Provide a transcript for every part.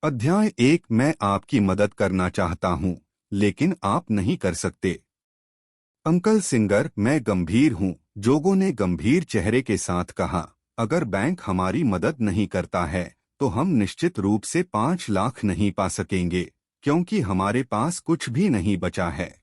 अध्याय 1। मैं आपकी मदद करना चाहता हूँ, लेकिन आप नहीं कर सकते। अंकल सिंगर, मैं गंभीर हूँ, जोगो ने गंभीर चेहरे के साथ कहा। अगर बैंक हमारी मदद नहीं करता है तो हम निश्चित रूप से 5 लाख नहीं पा सकेंगे, क्योंकि हमारे पास कुछ भी नहीं बचा है।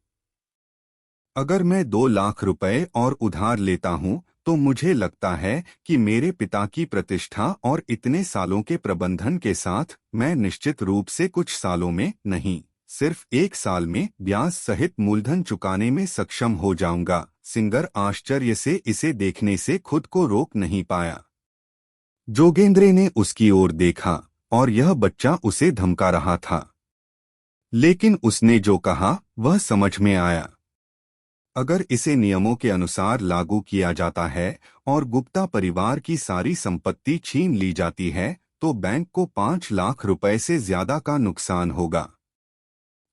अगर मैं 2 लाख रुपए और उधार लेता हूँ तो मुझे लगता है कि मेरे पिता की प्रतिष्ठा और इतने सालों के प्रबंधन के साथ मैं निश्चित रूप से कुछ सालों में नहीं, सिर्फ 1 साल में ब्याज सहित मूलधन चुकाने में सक्षम हो जाऊंगा। सिंगर आश्चर्य से इसे देखने से खुद को रोक नहीं पाया। जोगेंद्र ने उसकी ओर देखा और यह बच्चा उसे धमका रहा था, लेकिन उसने जो कहा वह समझ में आया। अगर इसे नियमों के अनुसार लागू किया जाता है और गुप्ता परिवार की सारी संपत्ति छीन ली जाती है तो बैंक को 5 लाख रुपए से ज्यादा का नुकसान होगा।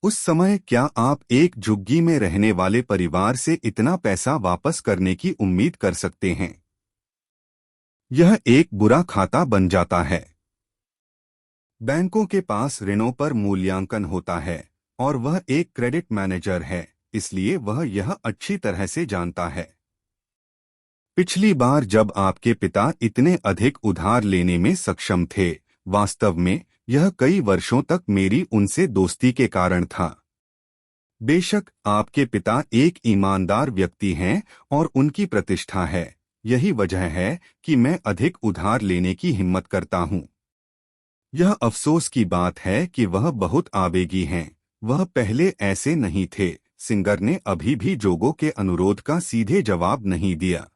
उस समय क्या आप एक झुग्गी में रहने वाले परिवार से इतना पैसा वापस करने की उम्मीद कर सकते हैं? यह एक बुरा खाता बन जाता है। बैंकों के पास ऋणों पर मूल्यांकन होता है और वह एक क्रेडिट मैनेजर है, इसलिए वह यह अच्छी तरह से जानता है। पिछली बार जब आपके पिता इतने अधिक उधार लेने में सक्षम थे, वास्तव में यह कई वर्षों तक मेरी उनसे दोस्ती के कारण था। बेशक आपके पिता एक ईमानदार व्यक्ति हैं और उनकी प्रतिष्ठा है, यही वजह है कि मैं अधिक उधार लेने की हिम्मत करता हूं। यह अफसोस की बात है कि वह बहुत आवेगी हैं। वह पहले ऐसे नहीं थे। सिंगर ने अभी भी जोगो के अनुरोध का सीधे जवाब नहीं दिया।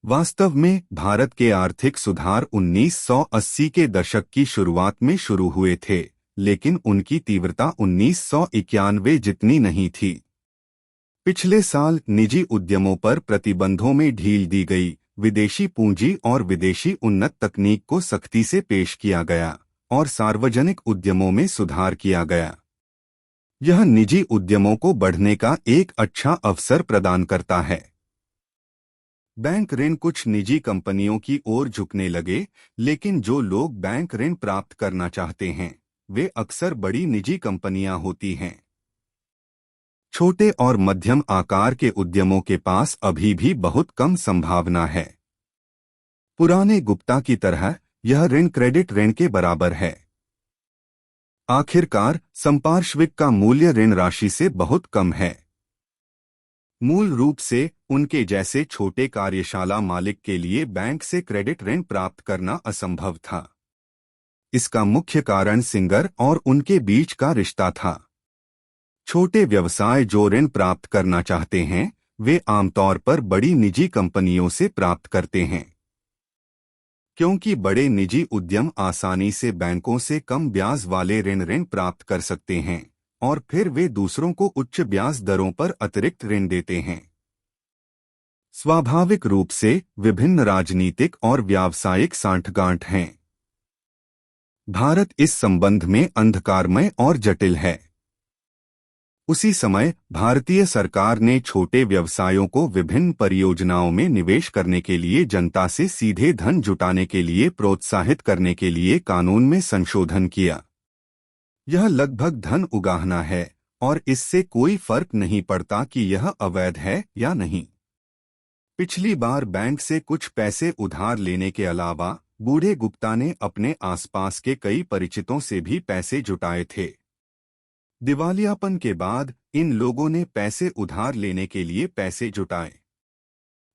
वास्तव में भारत के आर्थिक सुधार 1980 के दशक की शुरुआत में शुरू हुए थे, लेकिन उनकी तीव्रता 1991 जितनी नहीं थी। पिछले साल निजी उद्यमों पर प्रतिबंधों में ढील दी गई, विदेशी पूंजी और विदेशी उन्नत तकनीक को सख्ती से पेश किया गया और सार्वजनिक उद्यमों में सुधार किया गया। यह निजी उद्यमों को बढ़ने का एक अच्छा अवसर प्रदान करता है। बैंक ऋण कुछ निजी कंपनियों की ओर झुकने लगे, लेकिन जो लोग बैंक ऋण प्राप्त करना चाहते हैं वे अक्सर बड़ी निजी कंपनियां होती हैं। छोटे और मध्यम आकार के उद्यमों के पास अभी भी बहुत कम संभावना है। पुराने गुप्ता की तरह यह ऋण क्रेडिट ऋण के बराबर है। आखिरकार संपार्श्विक का मूल्य ऋण राशि से बहुत कम है। मूल रूप से उनके जैसे छोटे कार्यशाला मालिक के लिए बैंक से क्रेडिट ऋण प्राप्त करना असंभव था। इसका मुख्य कारण सिंगर और उनके बीच का रिश्ता था। छोटे व्यवसाय जो ऋण प्राप्त करना चाहते हैं वे आमतौर पर बड़ी निजी कंपनियों से प्राप्त करते हैं, क्योंकि बड़े निजी उद्यम आसानी से बैंकों से कम ब्याज वाले ऋण प्राप्त कर सकते हैं और फिर वे दूसरों को उच्च ब्याज दरों पर अतिरिक्त ऋण देते हैं। स्वाभाविक रूप से विभिन्न राजनीतिक और व्यावसायिक सांठगांठ हैं। भारत इस संबंध में अंधकारमय और जटिल है। उसी समय भारतीय सरकार ने छोटे व्यवसायों को विभिन्न परियोजनाओं में निवेश करने के लिए जनता से सीधे धन जुटाने के लिए प्रोत्साहित करने के लिए कानून में संशोधन किया। यह लगभग धन उगाहना है और इससे कोई फर्क नहीं पड़ता कि यह अवैध है या नहीं। पिछली बार बैंक से कुछ पैसे उधार लेने के अलावा बूढ़े गुप्ता ने अपने आसपास के कई परिचितों से भी पैसे जुटाए थे। दिवालियापन के बाद इन लोगों ने पैसे उधार लेने के लिए पैसे जुटाए।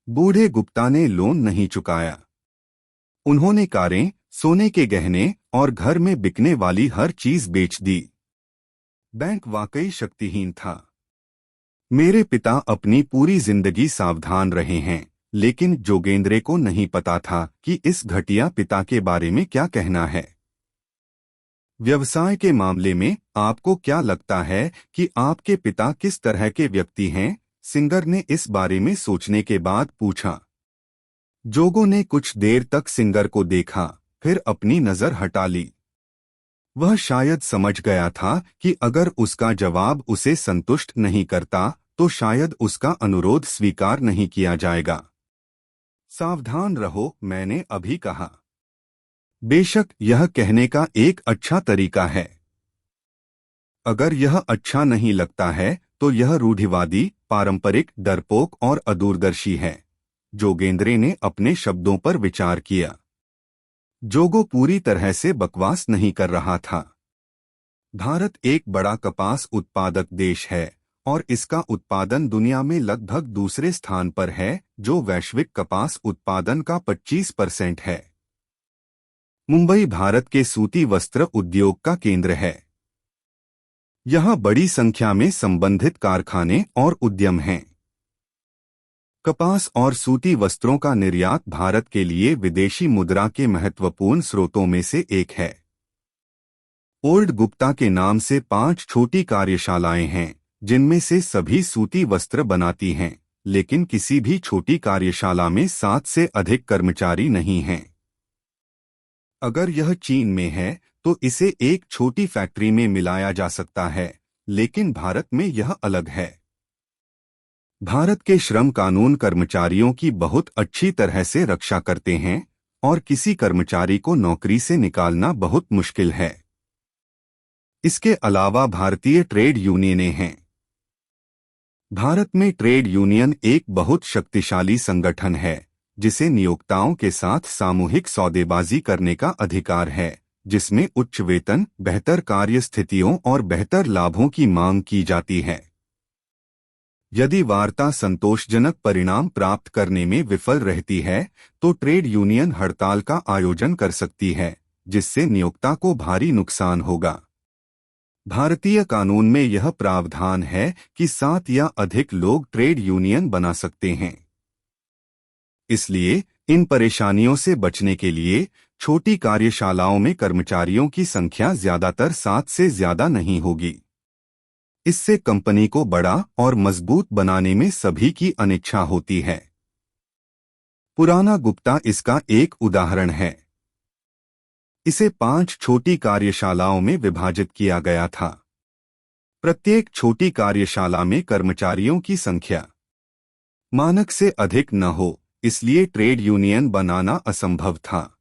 बूढ़े गुप्ता ने लोन नहीं चुकाया। उन्होंने कारें, सोने के गहने और घर में बिकने वाली हर चीज बेच दी। बैंक वाकई शक्तिहीन था। मेरे पिता अपनी पूरी जिंदगी सावधान रहे हैं, लेकिन जोगेंद्र को नहीं पता था कि इस घटिया पिता के बारे में क्या कहना है। व्यवसाय के मामले में आपको क्या लगता है कि आपके पिता किस तरह के व्यक्ति हैं? सिंगर ने इस बारे में सोचने के बाद पूछा। जोगो ने कुछ देर तक सिंगर को देखा, फिर अपनी नजर हटा ली। वह शायद समझ गया था कि अगर उसका जवाब उसे संतुष्ट नहीं करता तो शायद उसका अनुरोध स्वीकार नहीं किया जाएगा। सावधान रहो, मैंने अभी कहा। बेशक यह कहने का एक अच्छा तरीका है। अगर यह अच्छा नहीं लगता है तो यह रूढ़िवादी, पारंपरिक, डरपोक और अदूरदर्शी है। जोगेंद्रे ने अपने शब्दों पर विचार किया। जोगो पूरी तरह से बकवास नहीं कर रहा था। भारत एक बड़ा कपास उत्पादक देश है और इसका उत्पादन दुनिया में लगभग दूसरे स्थान पर है, जो वैश्विक कपास उत्पादन का 25% है। मुंबई भारत के सूती वस्त्र उद्योग का केंद्र है। यहाँ बड़ी संख्या में संबंधित कारखाने और उद्यम हैं। कपास और सूती वस्त्रों का निर्यात भारत के लिए विदेशी मुद्रा के महत्वपूर्ण स्रोतों में से एक है। ओल्ड गुप्ता के नाम से 5 छोटी कार्यशालाएं हैं, जिनमें से सभी सूती वस्त्र बनाती हैं, लेकिन किसी भी छोटी कार्यशाला में 7 से अधिक कर्मचारी नहीं हैं। अगर यह चीन में है तो इसे एक छोटी फैक्ट्री में मिलाया जा सकता है, लेकिन भारत में यह अलग है। भारत के श्रम कानून कर्मचारियों की बहुत अच्छी तरह से रक्षा करते हैं और किसी कर्मचारी को नौकरी से निकालना बहुत मुश्किल है। इसके अलावा भारतीय ट्रेड यूनियनें हैं। भारत में ट्रेड यूनियन एक बहुत शक्तिशाली संगठन है, जिसे नियोक्ताओं के साथ सामूहिक सौदेबाजी करने का अधिकार है, जिसमें उच्च वेतन, बेहतर कार्य स्थितियों और बेहतर लाभों की मांग की जाती है। यदि वार्ता संतोषजनक परिणाम प्राप्त करने में विफल रहती है तो ट्रेड यूनियन हड़ताल का आयोजन कर सकती है, जिससे नियोक्ता को भारी नुकसान होगा। भारतीय कानून में यह प्रावधान है कि 7 या अधिक लोग ट्रेड यूनियन बना सकते हैं। इसलिए इन परेशानियों से बचने के लिए छोटी कार्यशालाओं में कर्मचारियों की संख्या ज्यादातर 7 से ज्यादा नहीं होगी। इससे कंपनी को बड़ा और मजबूत बनाने में सभी की अनिच्छा होती है। पुराना गुप्ता इसका एक उदाहरण है। इसे 5 छोटी कार्यशालाओं में विभाजित किया गया था। प्रत्येक छोटी कार्यशाला में कर्मचारियों की संख्या मानक से अधिक न हो, इसलिए ट्रेड यूनियन बनाना असंभव था।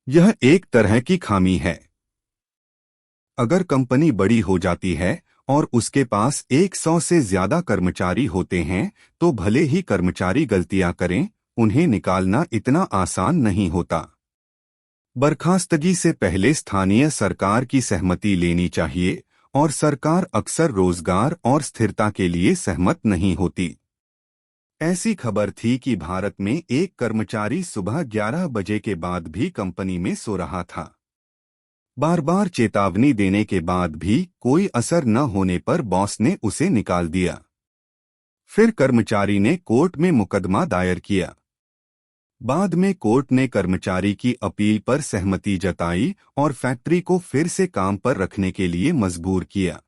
यह एक तरह की खामी है। अगर कंपनी बड़ी हो जाती है और उसके पास 100 से ज्यादा कर्मचारी होते हैं तो भले ही कर्मचारी गलतियां करें, उन्हें निकालना इतना आसान नहीं होता। बर्खास्तगी से पहले स्थानीय सरकार की सहमति लेनी चाहिए और सरकार अक्सर रोजगार और स्थिरता के लिए सहमत नहीं होती। ऐसी खबर थी कि भारत में एक कर्मचारी सुबह 11 बजे के बाद भी कंपनी में सो रहा था। बार बार चेतावनी देने के बाद भी कोई असर न होने पर बॉस ने उसे निकाल दिया। फिर कर्मचारी ने कोर्ट में मुकदमा दायर किया। बाद में कोर्ट ने कर्मचारी की अपील पर सहमति जताई और फैक्ट्री को फिर से काम पर रखने के लिए मजबूर किया।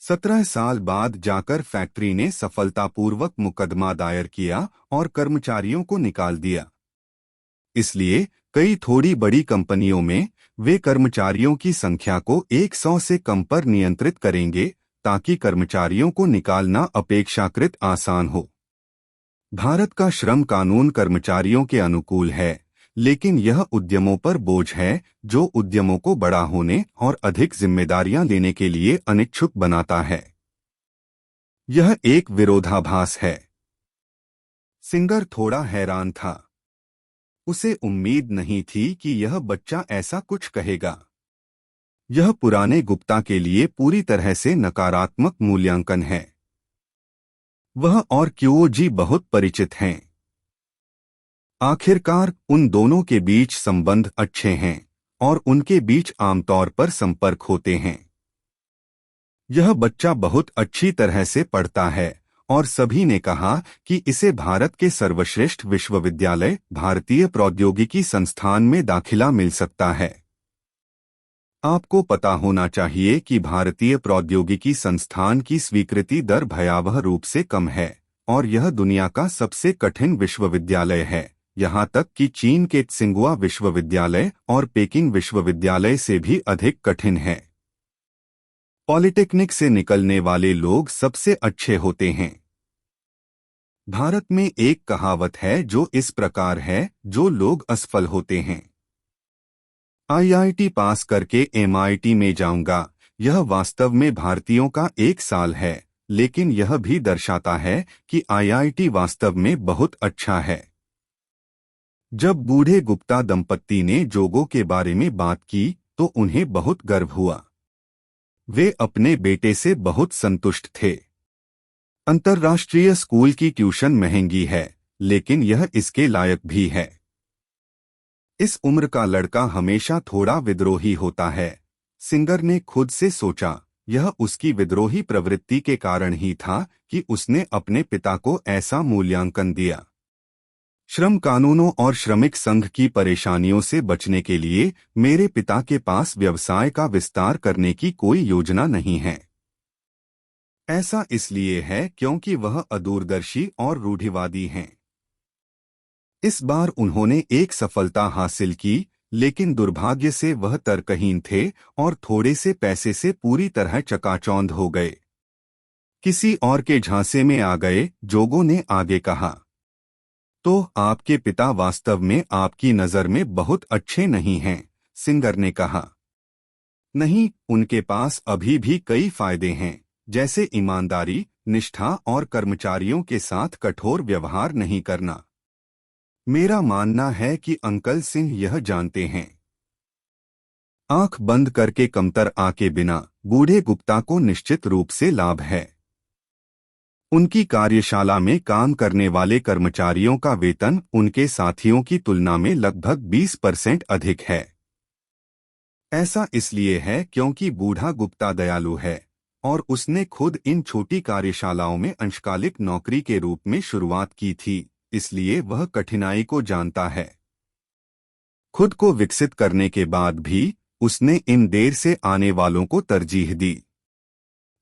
17 साल बाद जाकर फैक्ट्री ने सफलतापूर्वक मुकदमा दायर किया और कर्मचारियों को निकाल दिया। इसलिए कई थोड़ी बड़ी कंपनियों में वे कर्मचारियों की संख्या को 100 से कम पर नियंत्रित करेंगे, ताकि कर्मचारियों को निकालना अपेक्षाकृत आसान हो। भारत का श्रम कानून कर्मचारियों के अनुकूल है, लेकिन यह उद्यमों पर बोझ है, जो उद्यमों को बड़ा होने और अधिक जिम्मेदारियां लेने के लिए अनिच्छुक बनाता है। यह एक विरोधाभास है। सिंगर थोड़ा हैरान था। उसे उम्मीद नहीं थी कि यह बच्चा ऐसा कुछ कहेगा। यह पुराने गुप्ता के लिए पूरी तरह से नकारात्मक मूल्यांकन है। वह और क्यूओजी बहुत परिचित हैं। आखिरकार उन दोनों के बीच संबंध अच्छे हैं और उनके बीच आमतौर पर संपर्क होते हैं। यह बच्चा बहुत अच्छी तरह से पढ़ता है और सभी ने कहा कि इसे भारत के सर्वश्रेष्ठ विश्वविद्यालय भारतीय प्रौद्योगिकी संस्थान में दाखिला मिल सकता है। आपको पता होना चाहिए कि भारतीय प्रौद्योगिकी संस्थान की स्वीकृति दर भयावह रूप से कम है और यह दुनिया का सबसे कठिन विश्वविद्यालय है, यहाँ तक कि चीन के त्सिंगुआ विश्वविद्यालय और पेकिंग विश्वविद्यालय से भी अधिक कठिन है। पॉलिटेक्निक से निकलने वाले लोग सबसे अच्छे होते हैं। भारत में एक कहावत है जो इस प्रकार है, जो लोग असफल होते हैं आईआईटी पास करके एमआईटी में जाऊंगा। यह वास्तव में भारतीयों का एक साल है, लेकिन यह भी दर्शाता है कि आईआईटी वास्तव में बहुत अच्छा है। जब बूढ़े गुप्ता दंपत्ति ने जोगो के बारे में बात की तो उन्हें बहुत गर्व हुआ। वे अपने बेटे से बहुत संतुष्ट थे। अंतर्राष्ट्रीय स्कूल की ट्यूशन महंगी है, लेकिन यह इसके लायक भी है। इस उम्र का लड़का हमेशा थोड़ा विद्रोही होता है, सिंगर ने खुद से सोचा। यह उसकी विद्रोही प्रवृत्ति के कारण ही था कि उसने अपने पिता को ऐसा मूल्यांकन दिया। श्रम कानूनों और श्रमिक संघ की परेशानियों से बचने के लिए मेरे पिता के पास व्यवसाय का विस्तार करने की कोई योजना नहीं है। ऐसा इसलिए है क्योंकि वह अदूरदर्शी और रूढ़िवादी हैं। इस बार उन्होंने एक सफलता हासिल की, लेकिन दुर्भाग्य से वह तर्कहीन थे और थोड़े से पैसे से पूरी तरह चकाचौंध हो गए। किसी और के झांसे में आ गए, जोगो ने आगे कहा। तो आपके पिता वास्तव में आपकी नज़र में बहुत अच्छे नहीं हैं, सिंगर ने कहा। नहीं, उनके पास अभी भी कई फायदे हैं, जैसे ईमानदारी, निष्ठा और कर्मचारियों के साथ कठोर व्यवहार नहीं करना। मेरा मानना है कि अंकल सिंह यह जानते हैं। आंख बंद करके कमतर आके बिना बूढ़े गुप्ता को निश्चित रूप से लाभ है। उनकी कार्यशाला में काम करने वाले कर्मचारियों का वेतन उनके साथियों की तुलना में लगभग 20% अधिक है। ऐसा इसलिए है क्योंकि बूढ़ा गुप्ता दयालु है और उसने खुद इन छोटी कार्यशालाओं में अंशकालिक नौकरी के रूप में शुरुआत की थी, इसलिए वह कठिनाई को जानता है। खुद को विकसित करने के बाद भी उसने इन देर से आने वालों को तरजीह दी।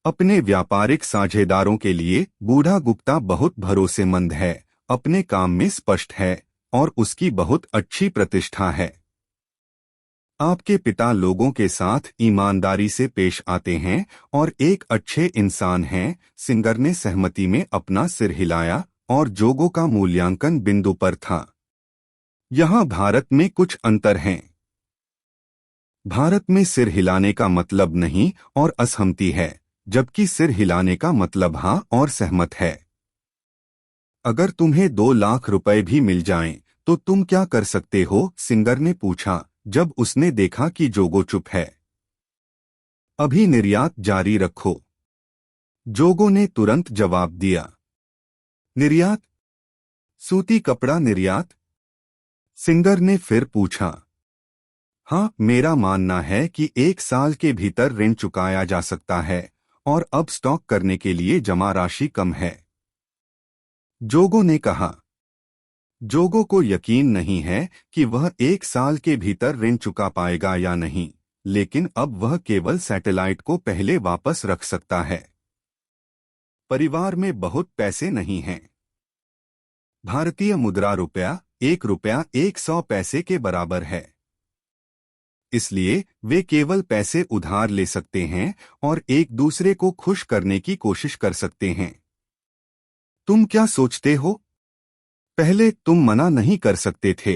अपने व्यापारिक साझेदारों के लिए बूढ़ा गुप्ता बहुत भरोसेमंद है, अपने काम में स्पष्ट है और उसकी बहुत अच्छी प्रतिष्ठा है। आपके पिता लोगों के साथ ईमानदारी से पेश आते हैं और एक अच्छे इंसान हैं, सिंगर ने सहमति में अपना सिर हिलाया और जोगो का मूल्यांकन बिंदु पर था। यहाँ भारत में कुछ अंतर हैं। भारत में सिर हिलाने का मतलब नहीं और असहमति है, जबकि सिर हिलाने का मतलब हाँ और सहमत है। अगर तुम्हें 2 लाख रुपए भी मिल जाएं, तो तुम क्या कर सकते हो, सिंगर ने पूछा जब उसने देखा कि जोगो चुप है। अभी निर्यात जारी रखो, जोगो ने तुरंत जवाब दिया। निर्यात? सूती कपड़ा निर्यात? सिंगर ने फिर पूछा। हाँ, मेरा मानना है कि 1 साल के भीतर ऋण चुकाया जा सकता है और अब स्टॉक करने के लिए जमा राशि कम है, जोगो ने कहा। जोगो को यकीन नहीं है कि वह 1 साल के भीतर ऋण चुका पाएगा या नहीं, लेकिन अब वह केवल सैटेलाइट को पहले वापस रख सकता है। परिवार में बहुत पैसे नहीं हैं। भारतीय मुद्रा रुपया 1 रुपया 100 पैसे के बराबर है। इसलिए वे केवल पैसे उधार ले सकते हैं और एक दूसरे को खुश करने की कोशिश कर सकते हैं। तुम क्या सोचते हो? पहले तुम मना नहीं कर सकते थे।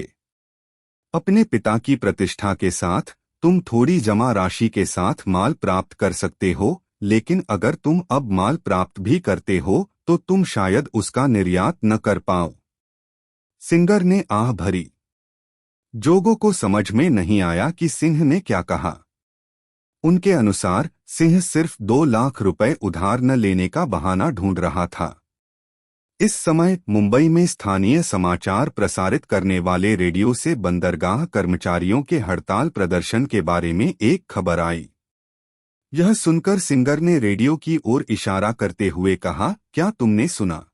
अपने पिता की प्रतिष्ठा के साथ तुम थोड़ी जमा राशि के साथ माल प्राप्त कर सकते हो, लेकिन अगर तुम अब माल प्राप्त भी करते हो तो तुम शायद उसका निर्यात न कर पाओ। सिंगर ने आह भरी। जोगो को समझ में नहीं आया कि सिंह ने क्या कहा। उनके अनुसार सिंह सिर्फ 2 लाख रुपए उधार न लेने का बहाना ढूंढ रहा था। इस समय मुंबई में स्थानीय समाचार प्रसारित करने वाले रेडियो से बंदरगाह कर्मचारियों के हड़ताल प्रदर्शन के बारे में एक खबर आई। यह सुनकर सिंगर ने रेडियो की ओर इशारा करते हुए कहा, क्या तुमने सुना?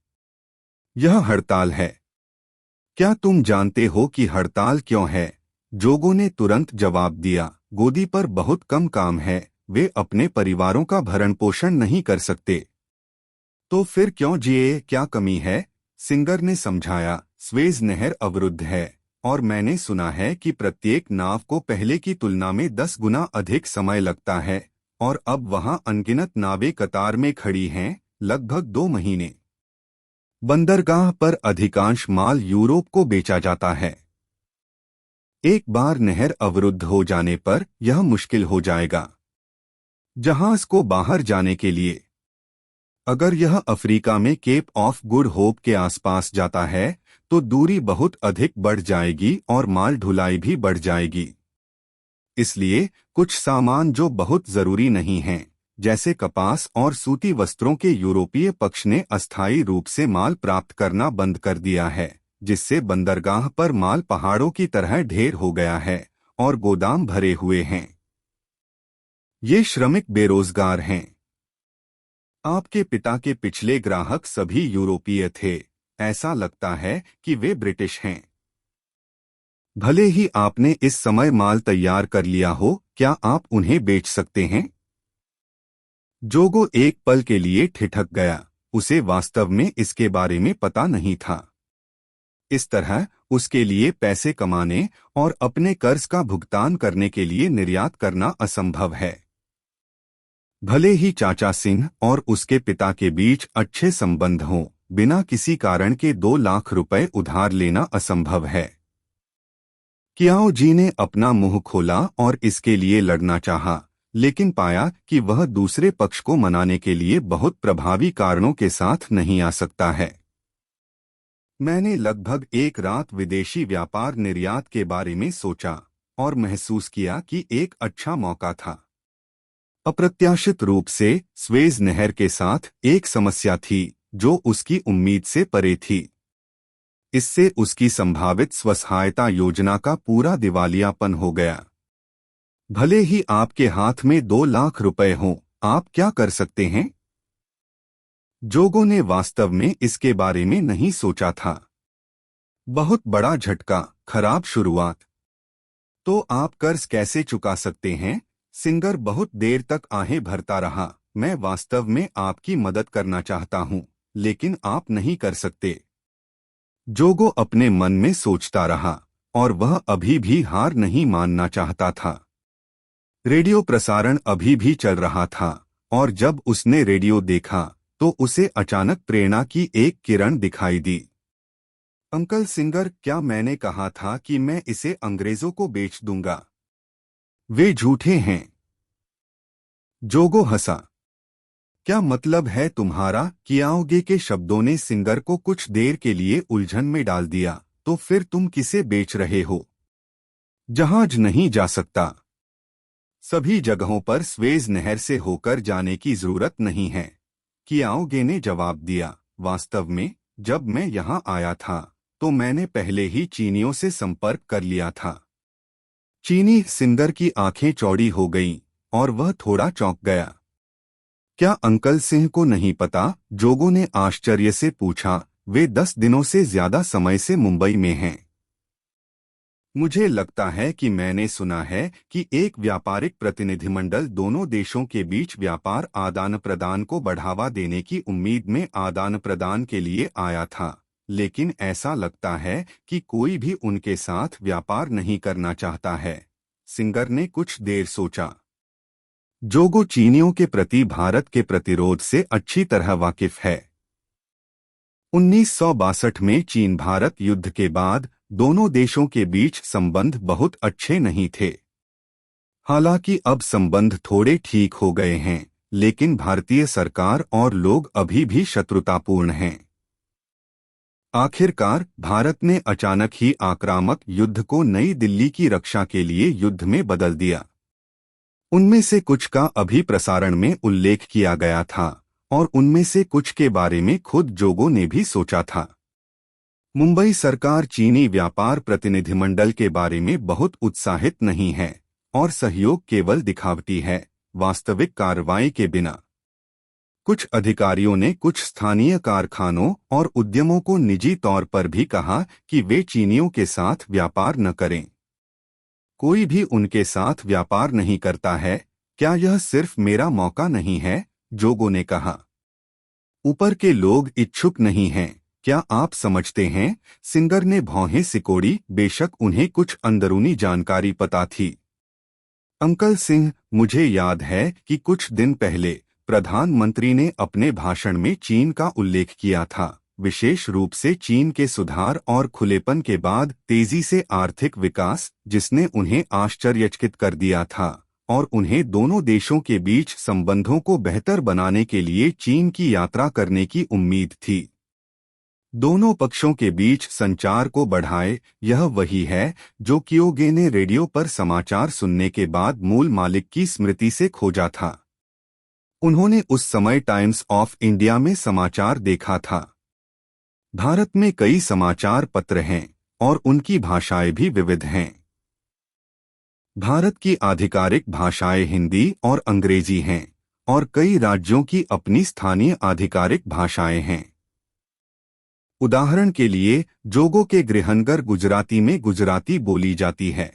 यह हड़ताल है। क्या तुम जानते हो कि हड़ताल क्यों है? जोगो ने तुरंत जवाब दिया, गोदी पर बहुत कम काम है, वे अपने परिवारों का भरण पोषण नहीं कर सकते। तो फिर क्यों जिए, क्या कमी है? सिंगर ने समझाया, स्वेज नहर अवरुद्ध है और मैंने सुना है कि प्रत्येक नाव को पहले की तुलना में 10 गुना अधिक समय लगता है और अब वहां अनगिनत नावें कतार में खड़ी हैं, लगभग 2 महीने। बंदरगाह पर अधिकांश माल यूरोप को बेचा जाता है। एक बार नहर अवरुद्ध हो जाने पर यह मुश्किल हो जाएगा जहाज को बाहर जाने के लिए। अगर यह अफ्रीका में केप ऑफ गुड होप के आसपास जाता है तो दूरी बहुत अधिक बढ़ जाएगी और माल ढुलाई भी बढ़ जाएगी। इसलिए कुछ सामान जो बहुत जरूरी नहीं हैं, जैसे कपास और सूती वस्त्रों के यूरोपीय पक्ष ने अस्थायी रूप से माल प्राप्त करना बंद कर दिया है, जिससे बंदरगाह पर माल पहाड़ों की तरह ढेर हो गया है और गोदाम भरे हुए हैं। ये श्रमिक बेरोजगार हैं। आपके पिता के पिछले ग्राहक सभी यूरोपीय थे। ऐसा लगता है कि वे ब्रिटिश हैं। भले ही आपने इस समय माल तैयार कर लिया हो, क्या आप उन्हें बेच सकते हैं? जोगो एक पल के लिए ठिठक गया। उसे वास्तव में इसके बारे में पता नहीं था। इस तरह उसके लिए पैसे कमाने और अपने कर्ज का भुगतान करने के लिए निर्यात करना असंभव है। भले ही चाचा सिंह और उसके पिता के बीच अच्छे संबंध हों, बिना किसी कारण के 2 लाख रुपए उधार लेना असंभव है। कियाओ जी ने अपना मुंह खोला और इसके लिए लड़ना चाहा, लेकिन पाया कि वह दूसरे पक्ष को मनाने के लिए बहुत प्रभावी कारणों के साथ नहीं आ सकता है। मैंने लगभग एक रात विदेशी व्यापार निर्यात के बारे में सोचा और महसूस किया कि एक अच्छा मौका था। अप्रत्याशित रूप से स्वेज नहर के साथ एक समस्या थी जो उसकी उम्मीद से परे थी। इससे उसकी संभावित स्वसहायता योजना का पूरा दिवालियापन हो गया। भले ही आपके हाथ में 2 लाख रुपए हों, आप क्या कर सकते हैं? जोगो ने वास्तव में इसके बारे में नहीं सोचा था। बहुत बड़ा झटका, खराब शुरुआत। तो आप कर्ज कैसे चुका सकते हैं? सिंगर बहुत देर तक आहें भरता रहा। मैं वास्तव में आपकी मदद करना चाहता हूं, लेकिन आप नहीं कर सकते। जोगो अपने मन में सोचता रहा और वह अभी भी हार नहीं मानना चाहता था। रेडियो प्रसारण अभी भी चल रहा था और जब उसने रेडियो देखा तो उसे अचानक प्रेरणा की एक किरण दिखाई दी। अंकल सिंगर, क्या मैंने कहा था कि मैं इसे अंग्रेजों को बेच दूंगा? वे झूठे हैं। जोगो हंसा। क्या मतलब है तुम्हारा? कियाओगे के शब्दों ने सिंगर को कुछ देर के लिए उलझन में डाल दिया। तो फिर तुम किसे बेच रहे हो? जहाज नहीं जा सकता। सभी जगहों पर स्वेज नहर से होकर जाने की जरूरत नहीं है, कियाओगे ने जवाब दिया। वास्तव में जब मैं यहाँ आया था तो मैंने पहले ही चीनियों से संपर्क कर लिया था। चीनी सिंगर की आंखें चौड़ी हो गईं और वह थोड़ा चौंक गया। क्या अंकल सिंह को नहीं पता? जोगो ने आश्चर्य से पूछा। वे 10 दिनों से ज्यादा समय से मुंबई में हैं। मुझे लगता है कि मैंने सुना है कि एक व्यापारिक प्रतिनिधिमंडल दोनों देशों के बीच व्यापार आदान प्रदान को बढ़ावा देने की उम्मीद में आदान प्रदान के लिए आया था, लेकिन ऐसा लगता है कि कोई भी उनके साथ व्यापार नहीं करना चाहता है। सिंगर ने कुछ देर सोचा। जोगो चीनियों के प्रति भारत के प्रतिरोध से अच्छी तरह वाकिफ है। 1962 में चीन भारत युद्ध के बाद दोनों देशों के बीच संबंध बहुत अच्छे नहीं थे। हालांकि अब संबंध थोड़े ठीक हो गए हैं, लेकिन भारतीय सरकार और लोग अभी भी शत्रुतापूर्ण हैं। आखिरकार भारत ने अचानक ही आक्रामक युद्ध को नई दिल्ली की रक्षा के लिए युद्ध में बदल दिया। उनमें से कुछ का अभी प्रसारण में उल्लेख किया गया था और उनमें से कुछ के बारे में खुद जोगो ने भी सोचा था। मुंबई सरकार चीनी व्यापार प्रतिनिधिमंडल के बारे में बहुत उत्साहित नहीं है और सहयोग केवल दिखावटी है, वास्तविक कार्रवाई के बिना। कुछ अधिकारियों ने कुछ स्थानीय कारखानों और उद्यमों को निजी तौर पर भी कहा कि वे चीनियों के साथ व्यापार न करें। कोई भी उनके साथ व्यापार नहीं करता है। क्या यह सिर्फ मेरा मौका नहीं है? जोगो ने कहा। ऊपर के लोग इच्छुक नहीं हैं, क्या आप समझते हैं? सिंगर ने भौहें सिकोड़ी। बेशक उन्हें कुछ अंदरूनी जानकारी पता थी। अंकल सिंह, मुझे याद है कि कुछ दिन पहले प्रधानमंत्री ने अपने भाषण में चीन का उल्लेख किया था। विशेष रूप से चीन के सुधार और खुलेपन के बाद तेजी से आर्थिक विकास, जिसने उन्हें आश्चर्यचकित कर दिया था और उन्हें दोनों देशों के बीच संबंधों को बेहतर बनाने के लिए चीन की यात्रा करने की उम्मीद थी। दोनों पक्षों के बीच संचार को बढ़ाए, यह वही है जो कियोगे ने रेडियो पर समाचार सुनने के बाद मूल मालिक की स्मृति से खोजा था। उन्होंने उस समय टाइम्स ऑफ इंडिया में समाचार देखा था। भारत में कई समाचार पत्र हैं और उनकी भाषाएं भी विविध हैं। भारत की आधिकारिक भाषाएं हिंदी और अंग्रेजी हैं और कई राज्यों की अपनी स्थानीय आधिकारिक भाषाएं हैं। उदाहरण के लिए जोगो के गृहनगर गुजराती में गुजराती बोली जाती है।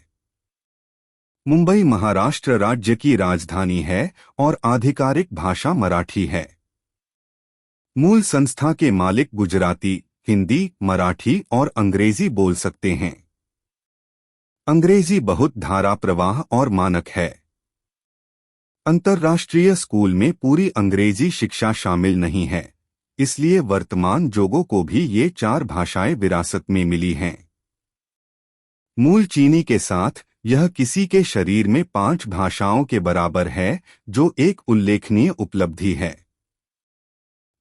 मुंबई महाराष्ट्र राज्य की राजधानी है और आधिकारिक भाषा मराठी है। मूल संस्था के मालिक गुजराती, हिंदी, मराठी और अंग्रेजी बोल सकते हैं। अंग्रेजी बहुत धारा प्रवाह और मानक है। अंतर्राष्ट्रीय स्कूल में पूरी अंग्रेजी शिक्षा शामिल नहीं है, इसलिए वर्तमान जोगो को भी ये 4 भाषाएं विरासत में मिली हैं। मूल चीनी के साथ यह किसी के शरीर में 5 भाषाओं के बराबर है, जो एक उल्लेखनीय उपलब्धि है।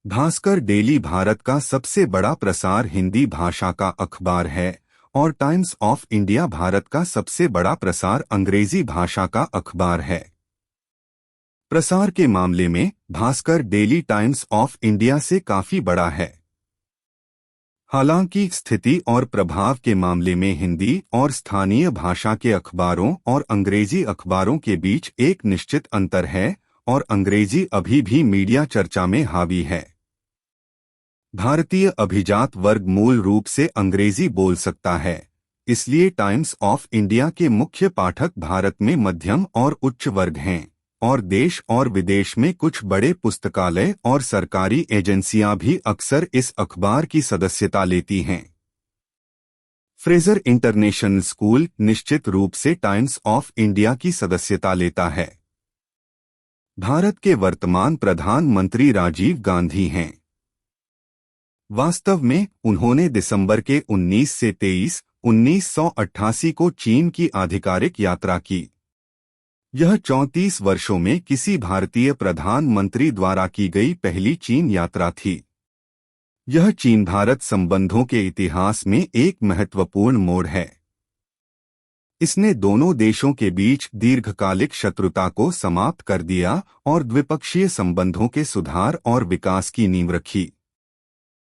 भास्कर डेली भारत का सबसे बड़ा प्रसार हिंदी भाषा का अखबार है और टाइम्स ऑफ इंडिया भारत का सबसे बड़ा प्रसार अंग्रेजी भाषा का अखबार है। प्रसार के मामले में Bhaskar daily times of India से काफी बड़ा है। हालांकि स्थिति और प्रभाव के मामले में हिंदी और स्थानीय भाषा के अखबारों और अंग्रेजी अखबारों के बीच एक निश्चित अंतर है और अंग्रेजी अभी भी मीडिया चर्चा में हावी है। भारतीय अभिजात वर्ग मूल रूप से अंग्रेजी बोल सकता है, इसलिए टाइम्स ऑफ इंडिया के मुख्य पाठक भारत में मध्यम और उच्च वर्ग हैं और देश और विदेश में कुछ बड़े पुस्तकालय और सरकारी एजेंसियां भी अक्सर इस अखबार की सदस्यता लेती हैं। फ्रेजर इंटरनेशनल स्कूल निश्चित रूप से टाइम्स ऑफ इंडिया की सदस्यता लेता है। भारत के वर्तमान प्रधानमंत्री राजीव गांधी हैं। वास्तव में उन्होंने दिसंबर के 19 से 23, 1988 को चीन की आधिकारिक यात्रा की। यह 34 वर्षों में किसी भारतीय प्रधानमंत्री द्वारा की गई पहली चीन यात्रा थी। यह चीन भारत संबंधों के इतिहास में एक महत्वपूर्ण मोड़ है। इसने दोनों देशों के बीच दीर्घकालिक शत्रुता को समाप्त कर दिया और द्विपक्षीय संबंधों के सुधार और विकास की नींव रखी।